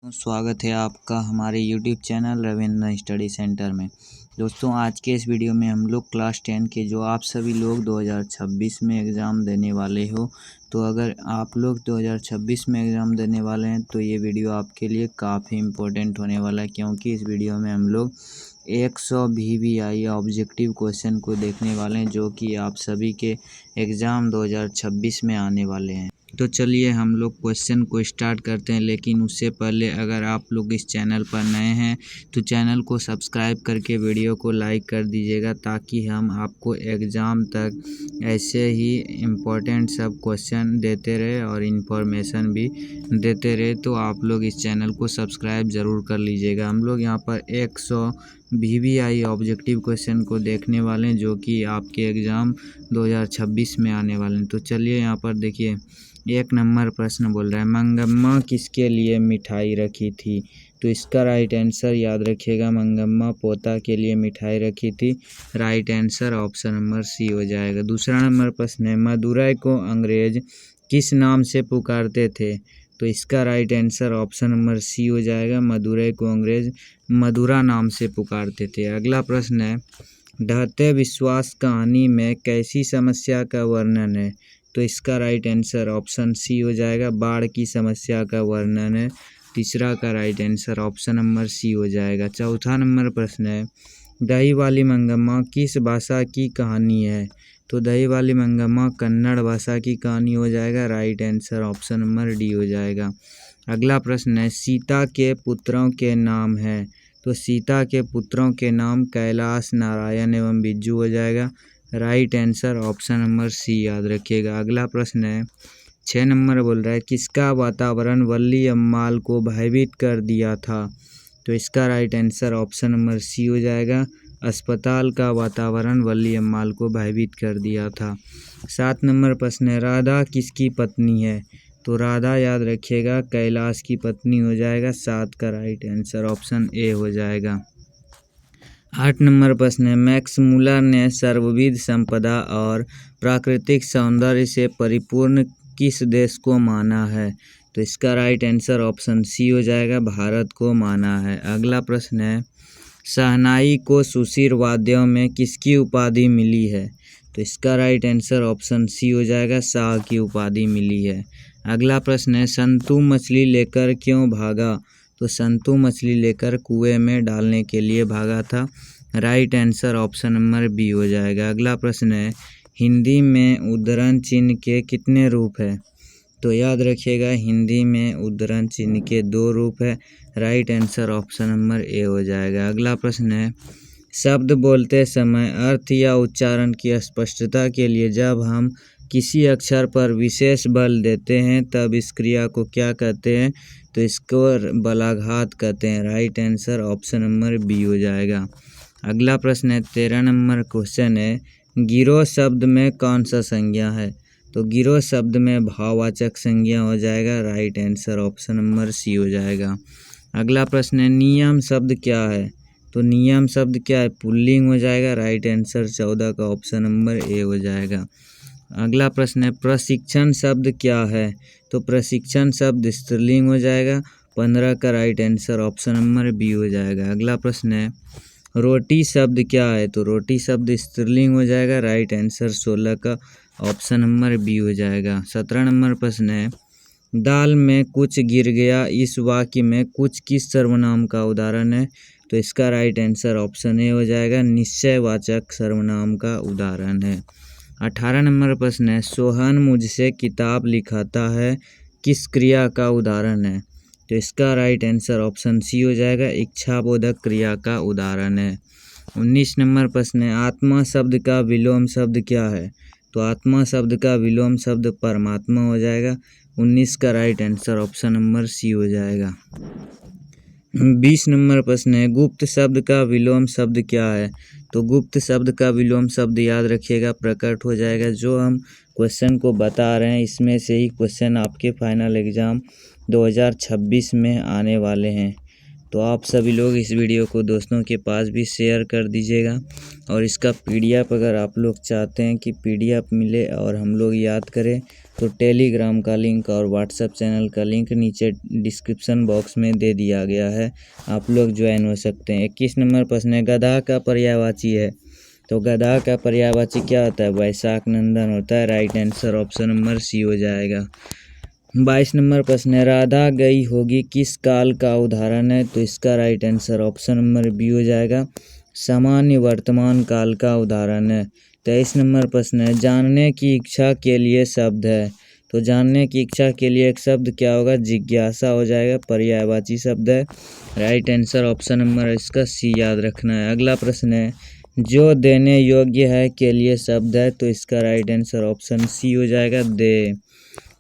स्वागत है आपका हमारे YouTube channel Ravindra study centre में। दोस्तों, आज के इस वीडियो में हम लोग क्लास 10 के जो आप सभी लोग 2026 में एग्ज़ाम देने वाले हो, तो अगर आप लोग 2026 में एग्ज़ाम देने वाले हैं तो ये वीडियो आपके लिए काफ़ी इम्पोर्टेंट होने वाला है, क्योंकि इस वीडियो में हम लोग 100 VVI ऑब्जेक्टिव क्वेश्चन को देखने वाले हैं जो कि आप सभी के एग्ज़ाम 2026 में आने वाले हैं। तो चलिए हम लोग क्वेश्चन को स्टार्ट करते हैं, लेकिन उससे पहले अगर आप लोग इस चैनल पर नए हैं तो चैनल को सब्सक्राइब करके वीडियो को लाइक कर दीजिएगा, ताकि हम आपको एग्ज़ाम तक ऐसे ही इम्पोर्टेंट सब क्वेश्चन देते रहे और इन्फॉर्मेशन भी देते रहे। तो आप लोग इस चैनल को सब्सक्राइब ज़रूर कर लीजिएगा। हम लोग यहाँ पर 100 VVI ऑब्जेक्टिव क्वेश्चन को देखने वाले हैं जो कि आपके एग्ज़ाम 2026 में आने वाले हैं। तो चलिए यहाँ पर देखिए, 1 नंबर प्रश्न बोल रहा है, मंगम्मा किसके लिए मिठाई रखी थी? तो इसका राइट आंसर याद रखिएगा, मंगम्मा पोता के लिए मिठाई रखी थी। Right answer option number C हो जाएगा। दूसरा नंबर प्रश्न है, मदुरै को अंग्रेज किस नाम से पुकारते थे? तो इसका right answer option number C हो जाएगा, मदुरै को अंग्रेज मधुरा नाम से पुकारते थे। अगला प्रश्न है, ढहते विश्वास कहानी में कैसी समस्या का वर्णन है? तो इसका राइट आंसर ऑप्शन सी हो जाएगा, बाढ़ की समस्या का वर्णन है। तीसरा का right answer option number C हो जाएगा। चौथा नंबर प्रश्न है, दही वाली मंगम्मा किस भाषा की कहानी है? तो दही वाली मंगम्मा कन्नड़ भाषा की कहानी हो जाएगा। Right answer option number D हो जाएगा। अगला प्रश्न है, सीता के पुत्रों के नाम हैं? तो सीता के पुत्रों के नाम कैलाश, नारायण एवं बिज्जू हो जाएगा। Right answer option number C याद रखिएगा। अगला प्रश्न है, 6 नंबर बोल रहा है, किसका वातावरण वल्ली अम्माल को भयभीत कर दिया था? तो इसका right answer option number C हो जाएगा, अस्पताल का वातावरण वल्ली अम्माल को भयभीत कर दिया था। 7 नंबर प्रश्न है, राधा किसकी पत्नी है? तो राधा याद रखिएगा कैलाश की पत्नी हो जाएगा। 7 का राइट आंसर ऑप्शन ए हो जाएगा। 8 नंबर प्रश्न है, मैक्स मुलर ने सर्वविध संपदा और प्राकृतिक सौंदर्य से परिपूर्ण किस देश को माना है? तो इसका राइट आंसर ऑप्शन सी हो जाएगा, भारत को माना है। अगला प्रश्न है, शहनाई को सुशीर वाद्यों में किसकी उपाधि मिली है? तो इसका राइट आंसर ऑप्शन सी हो जाएगा, शाह की उपाधि मिली है। अगला प्रश्न है, संतू मछली लेकर क्यों भागा? तो संतू मछली लेकर कुएं में डालने के लिए भागा था। Right answer option number B हो जाएगा। अगला प्रश्न है, हिंदी में उद्धरण चिन्ह के कितने रूप हैं? तो याद रखिएगा, हिंदी में उद्धरण चिन्ह के 2 रूप है। Right answer option number A हो जाएगा। अगला प्रश्न है, शब्द बोलते समय अर्थ या उच्चारण की स्पष्टता के लिए जब हम किसी अक्षर पर विशेष बल देते हैं तब इस क्रिया को क्या कहते हैं? तो इसको बलाघात कहते हैं। Right answer option number B हो जाएगा। अगला प्रश्न है, 13 नंबर क्वेश्चन है, गिरोह शब्द में कौन सा संज्ञा है? तो गिरोह शब्द में भाववाचक संज्ञा हो जाएगा। Right answer option number C हो जाएगा। अगला प्रश्न है, नियम शब्द क्या है? तो नियम शब्द क्या है? पुल्लिंग हो जाएगा। राइट आंसर 14 का ऑप्शन नंबर ए हो जाएगा। अगला प्रश्न है, प्रशिक्षण शब्द क्या है? तो प्रशिक्षण शब्द स्त्रीलिंग हो जाएगा। 15 का right answer option number B हो जाएगा। अगला प्रश्न है, रोटी शब्द क्या है? तो रोटी शब्द स्त्रीलिंग हो जाएगा। राइट आंसर 16 का ऑप्शन नंबर बी हो जाएगा। 17 नंबर प्रश्न है, दाल में कुछ गिर गया इस वाक्य में कुछ किस सर्वनाम का उदाहरण है? तो इसका राइट आंसर ऑप्शन ए हो जाएगा, निश्चयवाचक सर्वनाम का उदाहरण है। 18 नंबर प्रश्न है, सोहन मुझसे किताब लिखाता है किस क्रिया का उदाहरण है? तो इसका राइट आंसर ऑप्शन सी हो जाएगा, इच्छाबोधक क्रिया का उदाहरण है। 19 नंबर प्रश्न है, आत्मा शब्द का विलोम शब्द क्या है? तो आत्मा शब्द का विलोम शब्द परमात्मा हो जाएगा। 19 का right answer option number C हो जाएगा। 20 नंबर प्रश्न है, गुप्त शब्द का विलोम शब्द क्या है? तो गुप्त शब्द का विलोम शब्द याद रखिएगा, प्रकट हो जाएगा। जो हम क्वेश्चन को बता रहे हैं इसमें से ही क्वेश्चन आपके फाइनल एग्ज़ाम 2026 में आने वाले हैं। तो आप सभी लोग इस वीडियो को दोस्तों के पास भी शेयर कर दीजिएगा, और इसका PDF अगर आप लोग चाहते हैं कि PDF मिले और हम लोग याद करें तो टेलीग्राम का लिंक और व्हाट्सएप चैनल का लिंक नीचे डिस्क्रिप्शन बॉक्स में दे दिया गया है, आप लोग ज्वाइन हो सकते हैं। 21 नंबर प्रश्न है, गधा का पर्यायवाची है। तो गधा का पर्यायवाची क्या होता है? वैशाख नंदन होता है। Right answer option number C हो जाएगा। 22 नंबर प्रश्न है, राधा गई होगी किस काल का उदाहरण है? तो इसका right answer option number B हो जाएगा, सामान्य वर्तमान काल का उदाहरण है। 23 नंबर प्रश्न है, जानने की इच्छा के लिए शब्द है। तो जानने की इच्छा के लिए एक शब्द क्या होगा? जिज्ञासा हो जाएगा, पर्यायवाची शब्द है। राइट आंसर ऑप्शन नंबर इसका सी याद रखना है। अगला प्रश्न है, जो देने योग्य है के लिए शब्द है। तो इसका राइट आंसर ऑप्शन सी हो जाएगा, दे।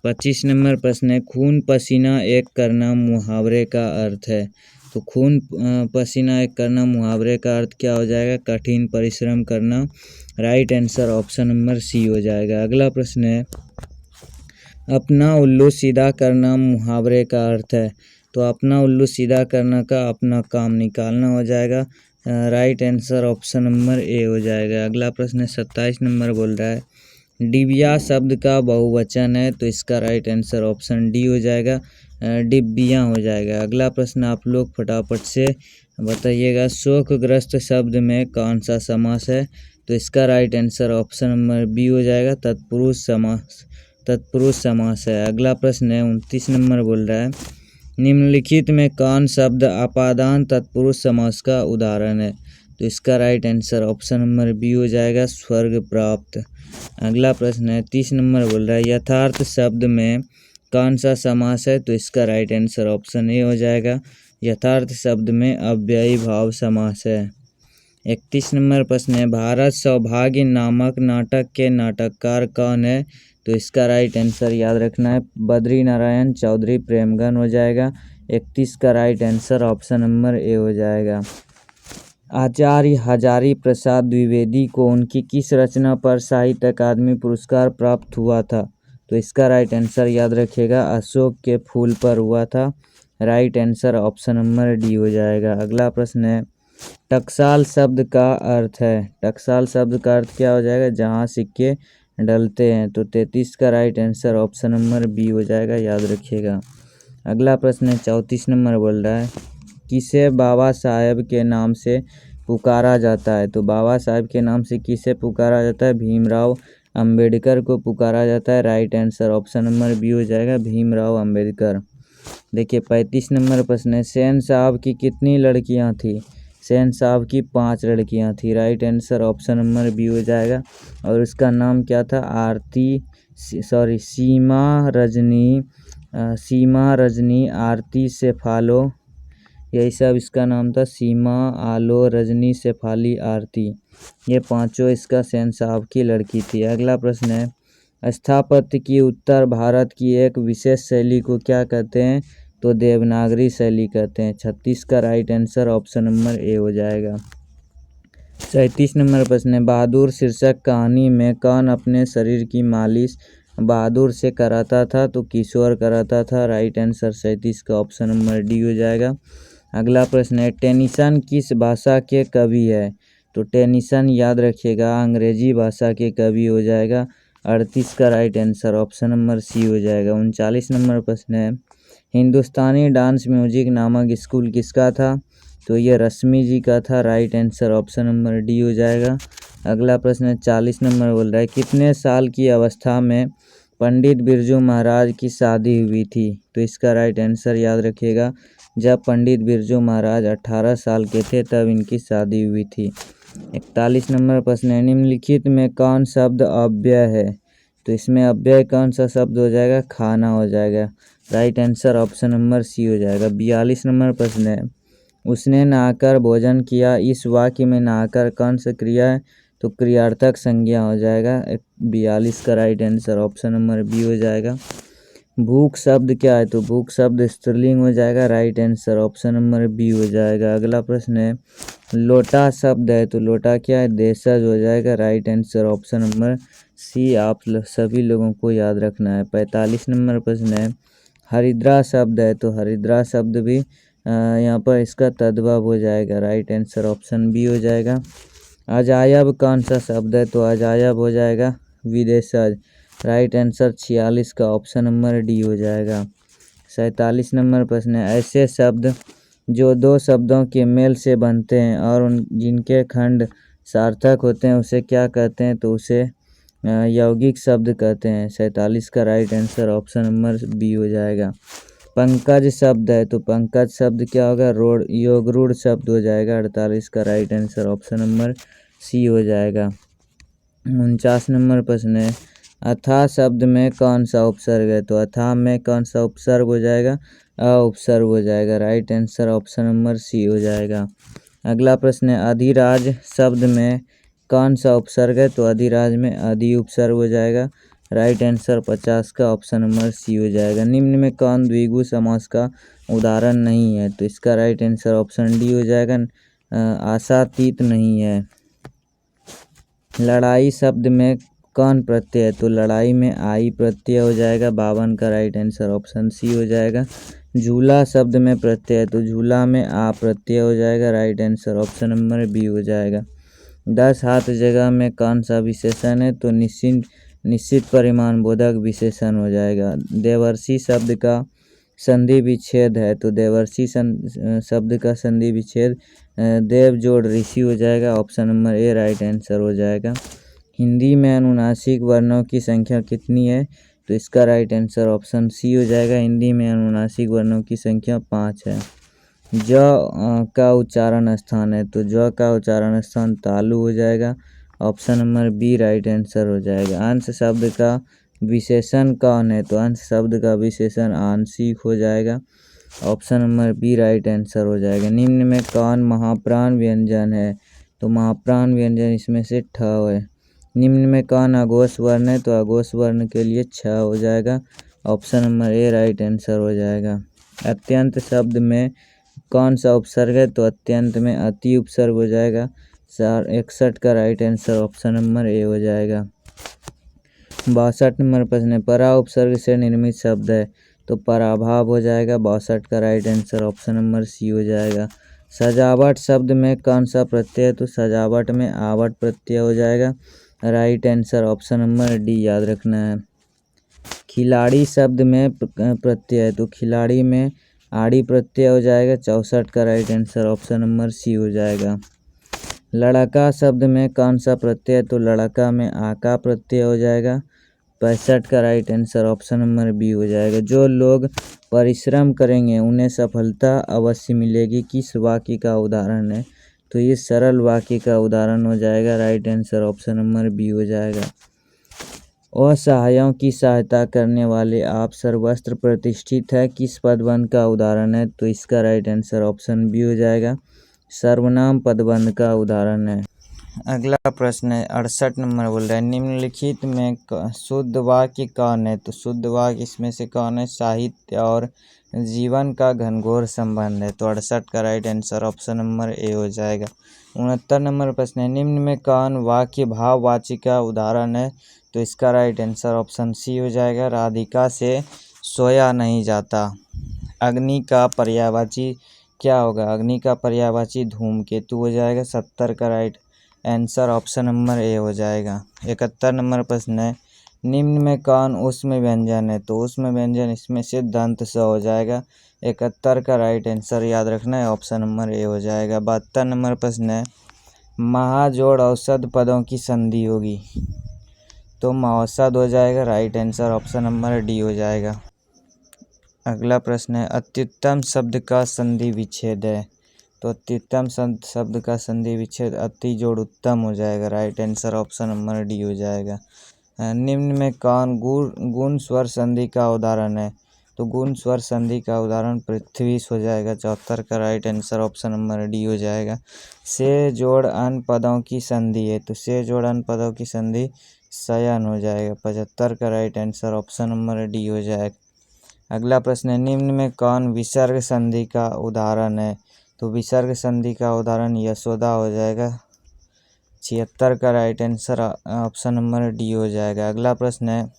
25 नंबर प्रश्न है, खून पसीना एक करना मुहावरे का अर्थ है। तो खून पसीना एक करना मुहावरे का अर्थ क्या हो जाएगा? कठिन परिश्रम करना। Right answer option number C हो जाएगा। अगला प्रश्न है, अपना उल्लू सीधा करना मुहावरे का अर्थ है। तो अपना उल्लू सीधा करना का अपना काम निकालना हो जाएगा। Right answer option number A हो जाएगा। अगला प्रश्न है, 27 नंबर बोल रहा है, डिबिया शब्द का बहुवचन है। तो इसका राइट आंसर ऑप्शन डी हो जाएगा, डिब्बियाँ हो जाएगा। अगला प्रश्न आप लोग फटाफट से बताइएगा, शोकग्रस्त शब्द में कौन सा समास है? तो इसका right answer option number B हो जाएगा, तत्पुरुष समास। तत्पुरुष समास है। अगला प्रश्न है, 29 नंबर बोल रहा है, निम्नलिखित में कौन शब्द अपादान तत्पुरुष समास का उदाहरण है? तो इसका right answer option number B हो जाएगा, स्वर्ग प्राप्त। अगला प्रश्न है, 30 नंबर बोल रहा है, यथार्थ शब्द में कौन सा समास है? तो इसका राइट आंसर ऑप्शन ए हो जाएगा, यथार्थ शब्द में अव्ययी भाव समास है। 31 नंबर प्रश्न है, भारत सौभाग्य नामक नाटक के नाटककार कौन है? तो इसका राइट आंसर याद रखना है, बद्री नारायण चौधरी प्रेमगन हो जाएगा। 31 का right answer option number A हो जाएगा। आचार्य हजारी प्रसाद द्विवेदी को उनकी किस रचना पर साहित्य अकादमी पुरस्कार प्राप्त हुआ था? तो इसका राइट आंसर याद रखिएगा, अशोक के फूल पर हुआ था। Right answer option number D हो जाएगा। अगला प्रश्न है, टकसाल शब्द का अर्थ है। टकसाल शब्द का अर्थ क्या हो जाएगा? जहाँ सिक्के डलते हैं। तो 33 का right answer option number B हो जाएगा, याद रखिएगा। अगला प्रश्न है, 34 नंबर बोल रहा है, किसे बाबा साहेब के नाम से पुकारा जाता है? तो बाबा साहेब के नाम से किसे पुकारा जाता है? भीमराव अंबेडकर को पुकारा जाता है। Right answer option number B हो जाएगा, भीमराव अंबेडकर। देखिए 35 नंबर प्रश्न है, सेन साहब की कितनी लड़कियां थी? सेन साहब की 5 लड़कियां थी। Right answer option number B हो जाएगा। और उसका नाम क्या था? सीमा रजनी आरती सेफालो, यही सब इसका नाम था, सीमा आलो रजनी शेफाली आरती। ये 5 इसका सेन साहब की लड़की थी। अगला प्रश्न है, स्थापत्य की उत्तर भारत की एक विशेष शैली को क्या कहते हैं? तो देवनागरी शैली कहते हैं। 36 का right answer option number A हो जाएगा। 37 नंबर प्रश्न है, बहादुर शीर्षक कहानी में कौन अपने शरीर की मालिश बहादुर से कराता था? तो किशोर कराता था। राइट आंसर 37 का ऑप्शन नंबर डी हो जाएगा। अगला प्रश्न है, टेनिसन किस भाषा के कवि है? तो टेनिसन याद रखिएगा, अंग्रेजी भाषा के कवि हो जाएगा। 38 का right answer option number C हो जाएगा। 39 नंबर प्रश्न है, हिंदुस्तानी डांस म्यूजिक नामक स्कूल किसका था? तो ये रश्मि जी का था। Right answer option number D हो जाएगा। अगला प्रश्न है, 40 नंबर बोल रहा है, कितने साल की अवस्था में पंडित बिरजू महाराज की शादी हुई थी? तो इसका राइट आंसर याद रखिएगा, जब पंडित बिरजू महाराज 18 साल के थे तब इनकी शादी हुई थी। 41 नंबर प्रश्न है, निम्नलिखित में कौन शब्द अव्यय है? तो इसमें अव्यय कौन सा शब्द हो जाएगा? खाना हो जाएगा। Right answer option number C हो जाएगा। 42 नंबर प्रश्न है, उसने नहाकर भोजन किया, इस वाक्य में नहाकर कौन सा क्रिया है? तो क्रियार्थक संज्ञा हो जाएगा। 42 का right answer option number B हो जाएगा। भूख शब्द क्या है? तो भूख शब्द स्त्रीलिंग हो जाएगा। Right answer option number B हो जाएगा। अगला प्रश्न है, लोटा शब्द है, तो लोटा क्या है? देशज हो जाएगा। Right answer option number C आप सभी लोगों को याद रखना है। 45 नंबर प्रश्न है, हरिद्रा शब्द है, तो हरिद्रा शब्द भी यहाँ पर इसका तद्भव हो जाएगा। राइट आंसर ऑप्शन बी हो जाएगा। अजायब कौन सा शब्द है? तो अजायब हो जाएगा विदेशज। राइट आंसर 46 का ऑप्शन नंबर डी हो जाएगा। 47 नंबर प्रश्न है, ऐसे शब्द जो दो शब्दों के मेल से बनते हैं और जिनके खंड सार्थक होते हैं उसे क्या कहते हैं? तो उसे यौगिक शब्द कहते हैं। 47 का right answer option number B हो जाएगा। पंकज शब्द है तो पंकज शब्द क्या होगा? योगरूढ़ शब्द हो जाएगा। 48 का right answer option number C हो जाएगा। 49 नंबर प्रश्न है, अथाह शब्द में कौन सा उपसर्ग है? तो अथाह में कौन सा उपसर्ग हो जाएगा? अ उपसर्ग हो जाएगा। Right answer option number C हो जाएगा। अगला प्रश्न है, अधिराज शब्द में कौन सा उपसर्ग है? तो अधिराज में अधि उपसर्ग हो जाएगा। राइट आंसर 50 का ऑप्शन नंबर सी हो जाएगा। निम्न में कौन द्विगु समास का उदाहरण नहीं है? तो इसका राइट आंसर ऑप्शन डी हो जाएगा, आशातीत नहीं है। लड़ाई शब्द में कौन प्रत्यय है? तो लड़ाई में आई प्रत्यय हो जाएगा। 52 का राइट आंसर ऑप्शन सी हो जाएगा। झूला शब्द में प्रत्यय है तो झूला में आ प्रत्यय हो जाएगा। Right answer option number B हो जाएगा। 10 हाथ जगह में कौन सा विशेषण है? तो निश्चित परिमाण बोधक विशेषण हो जाएगा। देवर्षि शब्द का संधि विच्छेद है तो देवर्षि शब्द का संधि विच्छेद देव जोड़ ऋषि हो जाएगा। Option number A right answer हो जाएगा। हिंदी में अनुनासिक वर्णों की संख्या कितनी है? तो इसका राइट आंसर ऑप्शन सी हो जाएगा। हिंदी में अनुनासिक वर्णों की संख्या 5 है। ज का उच्चारण स्थान है तो ज का उच्चारण स्थान तालु हो जाएगा। Option number B right answer हो जाएगा। अंश शब्द का विशेषण कौन है? तो अंश शब्द का विशेषण आंशिक हो जाएगा। Option number B right answer हो जाएगा। निम्न में कौन महाप्राण व्यंजन है? तो महाप्राण व्यंजन इसमें से ठ है। निम्न में कौन अघोष वर्ण है? तो अघोष वर्ण के लिए छ हो जाएगा। Option number A right answer हो जाएगा। अत्यंत शब्द में कौन सा उपसर्ग है? तो अत्यंत में अति उपसर्ग हो जाएगा। 61 का right answer option number A हो जाएगा। 62 नंबर प्रश्न है, परा उपसर्ग से निर्मित शब्द है तो पराभाव हो जाएगा। 62 का right answer option number C हो जाएगा। सजावट शब्द में कौन सा प्रत्यय है? तो सजावट में आवट प्रत्यय हो जाएगा। Right answer option number D याद रखना है। खिलाड़ी शब्द में प्रत्यय है तो खिलाड़ी में आड़ी प्रत्यय हो जाएगा। 64 का right answer option number C हो जाएगा। लड़का शब्द में कौन सा प्रत्यय है? तो लड़का में आका प्रत्यय हो जाएगा। 65 का right answer option number B हो जाएगा। जो लोग परिश्रम करेंगे उन्हें सफलता अवश्य मिलेगी, किस वाक्य का उदाहरण है? तो ये सरल वाक्य का उदाहरण हो जाएगा। Right answer option number B हो जाएगा। असहायों की सहायता करने वाले आप सर्वत्र प्रतिष्ठित है, किस पदबंध का उदाहरण है? तो इसका राइट आंसर ऑप्शन बी हो जाएगा, सर्वनाम पदबंध का उदाहरण है। अगला प्रश्न है 68 नंबर बोल रहा है, निम्नलिखित में शुद्ध वाक्य कौन है? तो शुद्ध वाक्य इसमें से कौन है? साहित्य और जीवन का घनघोर संबंध है। तो 68 का right answer option number A हो जाएगा। 69 नंबर प्रश्न है, निम्न में कौन वाक्य भाववाची का उदाहरण है? तो इसका राइट आंसर ऑप्शन सी हो जाएगा, राधिका से सोया नहीं जाता। अग्नि का पर्यायवाची क्या होगा? अग्नि का पर्यायवाची धूमकेतु हो जाएगा। 70 का right answer option number A हो जाएगा। 71 नंबर प्रश्न है, निम्न में कौन ऊष्म व्यंजन है? तो ऊष्म व्यंजन इसमें से दंत स हो जाएगा। 71 का राइट आंसर याद रखना है, ऑप्शन नंबर ए हो जाएगा। 72 नंबर प्रश्न है, महाजोड़ औसत पदों की संधि होगी तो मौसद हो जाएगा। Right answer option number D हो जाएगा। अगला प्रश्न है, अत्युत्तम शब्द का संधि विच्छेद है तो अत्युत्तम शब्द का संधि विच्छेद अति जोड़ उत्तम हो जाएगा। Right answer option number D हो जाएगा। निम्न में कौन गुण स्वर संधि का उदाहरण है? तो गुण स्वर संधि का उदाहरण पृथ्वी हो जाएगा। 74 का right answer option number D हो जाएगा। से जोड़ अन पदों की संधि है तो से जोड़ अन पदों की संधि शयन हो जाएगा। 75 का right answer option number D हो जाएगा। अगला प्रश्न है, निम्न में कौन विसर्ग संधि का उदाहरण है? तो विसर्ग संधि का उदाहरण यशोदा हो जाएगा। 76 का right answer option number D हो जाएगा। अगला प्रश्न है,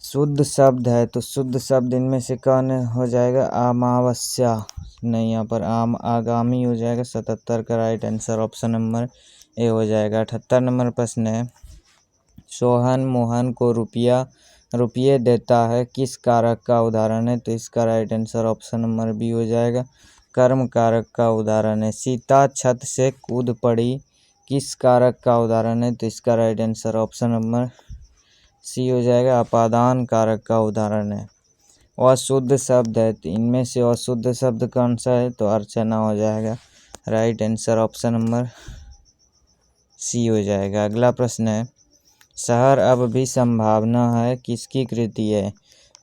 शुद्ध शब्द है तो शुद्ध शब्द इनमें से कौन हो जाएगा? अमावस्या नहीं, यहाँ पर आगामी हो जाएगा। 77 का right answer option number A हो जाएगा। 78 नंबर प्रश्न है, सोहन मोहन को रुपये देता है किस कारक का उदाहरण है? तो इसका right answer option number B हो जाएगा, कर्म कारक का उदाहरण है। सीता छत से कूद पड़ी किस कारक का उदाहरण है? तो इसका right answer option number C हो जाएगा, अपादान कारक का उदाहरण है। अशुद्ध शब्द है, तो इनमें से अशुद्ध शब्द कौन सा है? तो अर्चना हो जाएगा, right answer option number C हो जाएगा। अगला प्रश्न है, शहर अब भी संभावना है किसकी कृति है?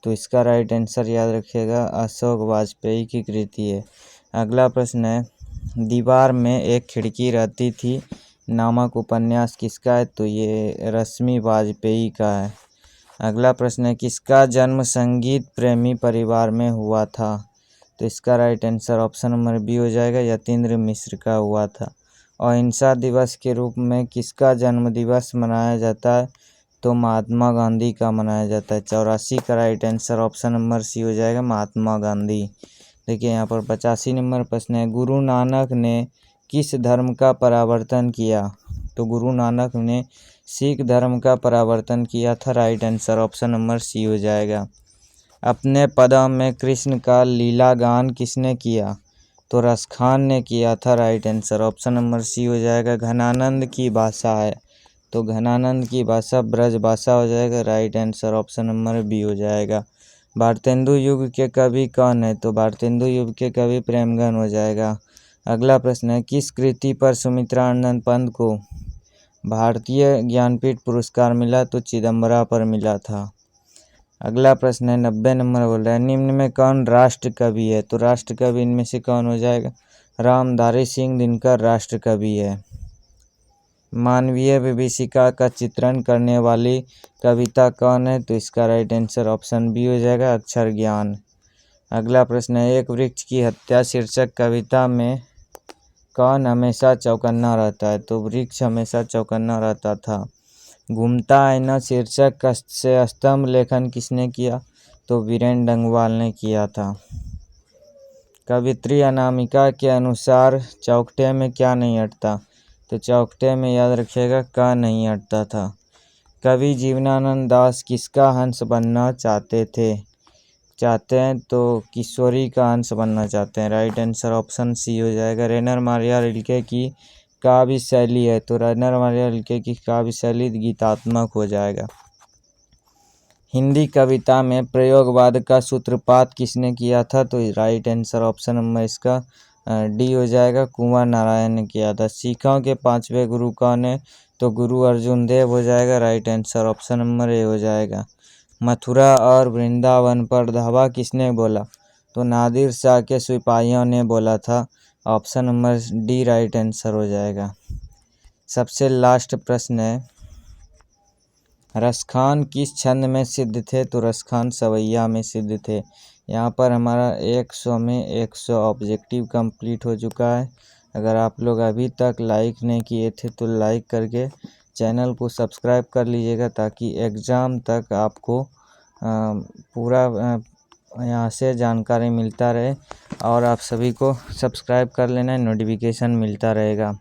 तो इसका राइट आंसर याद रखिएगा, अशोक वाजपेयी की कृति है। अगला प्रश्न है, दीवार में एक खिड़की रहती थी नामक उपन्यास किसका है? तो ये रश्मि वाजपेयी का है। अगला प्रश्न है, किसका जन्म संगीत प्रेमी परिवार में हुआ था? तो इसका right answer option number B हो जाएगा, यतीन्द्र मिश्र का हुआ था। अहिंसा दिवस के रूप में किसका जन्म दिवस मनाया जाता है? तो महात्मा गांधी का मनाया जाता है। 84 का right answer option number C हो जाएगा, महात्मा गांधी। देखिए यहाँ पर 85 नंबर प्रश्न है, गुरु नानक ने किस धर्म का परावर्तन किया? तो गुरु नानक ने सिख धर्म का परावर्तन किया था, right answer option number C हो जाएगा। अपने पदम में कृष्ण का लीला गान किसने किया? तो रसखान ने किया था, right answer option number C हो जाएगा। घनानंद की भाषा है, तो घनानंद की भाषा ब्रज भाषा हो जाएगा, right answer option number B हो जाएगा। भारतेंदु युग के कवि कौन है? तो भारतेंदु युग के कवि प्रेमगन हो जाएगा। अगला प्रश्न है, किस कृति पर सुमित्रानंद पंत को भारतीय ज्ञानपीठ पुरस्कार मिला? तो चिदम्बरा पर मिला था। अगला प्रश्न है, 90 नंबर बोल रहा है, निम्न में कौन राष्ट्र कवि है? तो राष्ट्र कवि इनमें से कौन हो जाएगा? रामधारी सिंह दिनकर राष्ट्र कवि है। मानवीय विभीषिका का चित्रण करने वाली कविता कौन है? तो इसका राइट आंसर ऑप्शन बी हो जाएगा, अक्षर ज्ञान। अगला प्रश्न है, एक वृक्ष की हत्या शीर्षक कविता में कौन हमेशा चौकन्ना रहता है? तो वृक्ष हमेशा चौकन्ना रहता था। घूमता आईना शीर्षक से स्तंभ लेखन किसने किया? तो वीरेन डंगवाल ने किया था। कवित्री अनामिका के अनुसार चौखटे में क्या नहीं हटता? तो चौखटे में याद रखिएगा, का नहीं हटता था। कवि जीवनानंद दास किसका हंस बनना चाहते हैं? तो किशोरी का हंस बनना चाहते हैं, राइट आंसर ऑप्शन सी हो जाएगा। रेनर मारिया रिल्के की काव्य शैली है, तो रेनर मारिया रिल्के की काव्य शैली गीतात्मक हो जाएगा। हिंदी कविता में प्रयोगवाद का सूत्रपात किसने किया था? तो राइट आंसर ऑप्शन नंबर इसका डी हो जाएगा, कुंवर नारायण ने किया था। सिखों के 5वें गुरु कौन है? तो गुरु अर्जुन देव हो जाएगा, right answer option number A हो जाएगा। मथुरा और वृंदावन पर धावा किसने बोला? तो नादिर शाह के सिपाहियों ने बोला था, option number D right answer हो जाएगा। सबसे लास्ट प्रश्न है, रसखान किस छंद में सिद्ध थे? तो रसखान सवैया में सिद्ध थे। यहाँ पर हमारा 100 में 100 ऑब्जेक्टिव कंप्लीट हो चुका है। अगर आप लोग अभी तक लाइक नहीं किए थे तो लाइक करके चैनल को सब्सक्राइब कर लीजिएगा, ताकि एग्ज़ाम तक आपको पूरा यहाँ से जानकारी मिलता रहे, और आप सभी को सब्सक्राइब कर लेना है, नोटिफिकेशन मिलता रहेगा।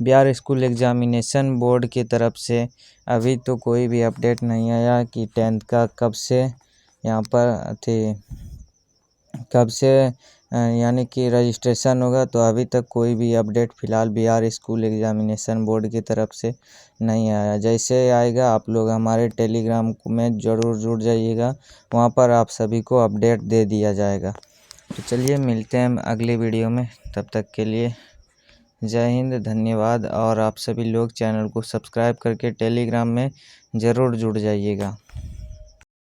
बिहार स्कूल एग्जामिनेशन बोर्ड की तरफ से अभी तो कोई भी अपडेट नहीं आया कि 10th का कब से यहाँ पर कब से यानी कि रजिस्ट्रेशन होगा। तो अभी तक कोई भी अपडेट फ़िलहाल बिहार स्कूल एग्जामिनेशन बोर्ड की तरफ से नहीं आया। जैसे आएगा आप लोग हमारे टेलीग्राम में ज़रूर जुड़ जाइएगा, वहाँ पर आप सभी को अपडेट दे दिया जाएगा। तो चलिए मिलते हैं अगले वीडियो में, तब तक के लिए जय हिंद, धन्यवाद। और आप सभी लोग चैनल को सब्सक्राइब करके टेलीग्राम में ज़रूर जुड़ जाइएगा।